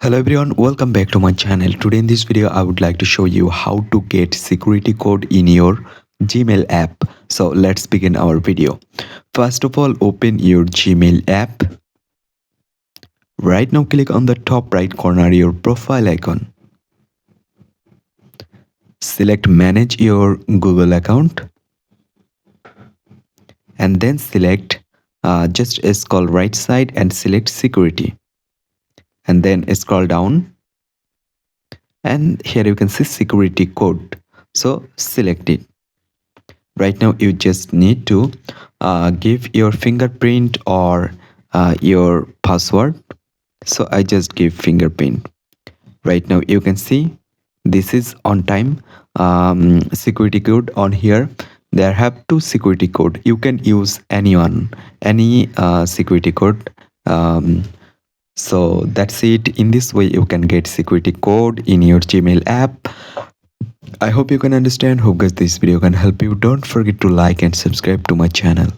Hello everyone, welcome back to my channel. Today in this video I would like to show you how to get security code in your Gmail app. So let's begin our video. First of all, open your Gmail app. Right now click on the top right corner your profile icon. Select manage your Google account and then select just scroll right side and select security and then scroll down and here you can see security code. So select it. Right now you just need to give your fingerprint or your password. So I just give fingerprint. Right now you can see this is on time security code on here. There have two security code. You can use any security code. So that's it. In this way you can get security code in your Gmail app. I hope you can understand. Hope guys this video can help you. Don't forget to like and subscribe to my channel.